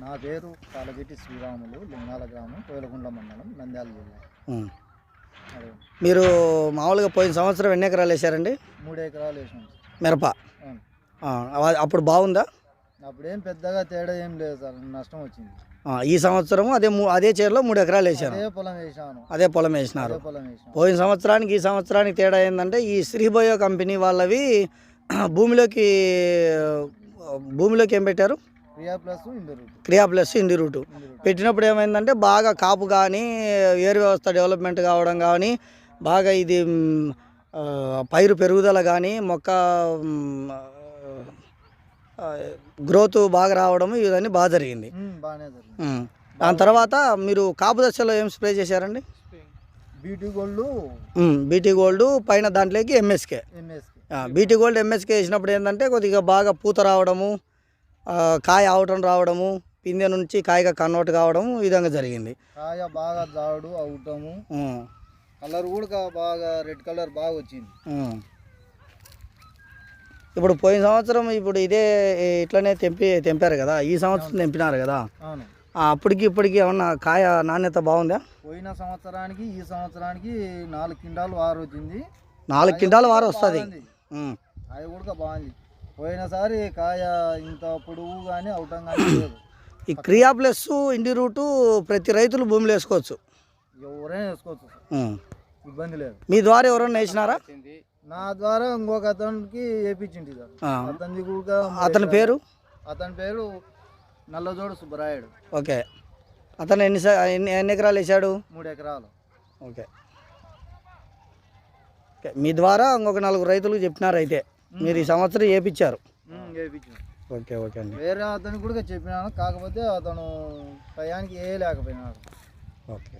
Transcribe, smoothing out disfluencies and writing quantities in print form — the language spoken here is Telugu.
నా పేరు కాలగెట్టి శ్రీరాములు, లింగాల గ్రామం, కోయలగుండ్ల మండలం, నంద్యాల జిల్లా. అదే మీరు మామూలుగా పోయిన సంవత్సరం ఎన్ని ఎకరాలు వేసారండి? 3 ఎకరాలు వేసాం. మిరప. అప్పుడు బాగుందా? అప్పుడేం పెద్దగా తేడా ఏం లేదు సార్, నష్టం వచ్చింది. ఈ సంవత్సరం అదే చేరులో 3 ఎకరాలు వేసాను. అదే పొలం వేసినారు. పోయిన సంవత్సరానికి ఈ సంవత్సరానికి తేడా ఏంటంటే ఈ శ్రీబయో కంపెనీ వాళ్ళవి భూమిలోకి ఏం పెట్టారు? క్రియా ప్లస్ ఇండి రూటు పెట్టినప్పుడు ఏమైందంటే బాగా కాపు కానీ ఏరు వ్యవస్థ డెవలప్మెంట్ కావడం కానీ బాగా ఇది పైరు పెరుగుదల కానీ మొక్క గ్రోత్ బాగా రావడం ఇవన్నీ బాగా జరిగింది. దాని తర్వాత మీరు కాపు దశలో ఏం స్ప్రే చేశారండి? బీటీ గోల్డ్ పైన దాంట్లోకి ఎంఎస్కే. బీటీ గోల్డ్ ఎంఎస్కే వేసినప్పుడు ఏంటంటే కొద్దిగా బాగా పూత రావడము, కాయ ఆవటం రావడము, పిందె నుంచి కాయగా కన్వర్ట్ కావడం ఈ విధంగా జరిగింది. కాయ బాగా దాడు అవటము, కలర్ కూడా బాగా రెడ్ కలర్ బాగా వచ్చింది. ఇప్పుడు పోయిన సంవత్సరం ఇప్పుడు ఇదే ఇట్లనే తెంపారు కదా, ఈ సంవత్సరం తెంపినారు కదా, అప్పటికి ఇప్పటికి ఏమన్నా కాయ నాణ్యత బాగుందా? పోయిన సంవత్సరానికి ఈ సంవత్సరానికి 4 క్వింటాలు వారు వచ్చింది. 4 క్వింటాలు వారు వస్తుంది. అది కూడా బాగుంది. పోయినసారి కాయ ఇంత పొడుగు కానీ అవటం కానీ లేదు. ఈ క్రియా ప్లస్ ఇండి రూటు ప్రతి రైతులు భూమిలో వేసుకోవచ్చు, ఎవరైనా వేసుకోవచ్చు, ఇబ్బంది లేదు. మీ ద్వారా ఎవరైనా వేసినారా? నా ద్వారా ఇంకొక అతనికి వేయించింది సార్. అతని కూడా అతని పేరు నల్లజోడు సుబ్బరాయుడు. ఓకే. అతను ఎన్ని ఎకరాలు వేసాడు? 3 ఎకరాలు. ఓకే. మీ ద్వారా ఇంకొక 4 రైతులకు చెప్పినారు, అయితే మీరు ఈ సంవత్సరం వేయించారు. ఓకే ఓకే అండి. వేరే అతనికి కూడా చెప్పినాను, కాకపోతే అతను టయానికి వేయలేకపోయినాడు. ఓకే.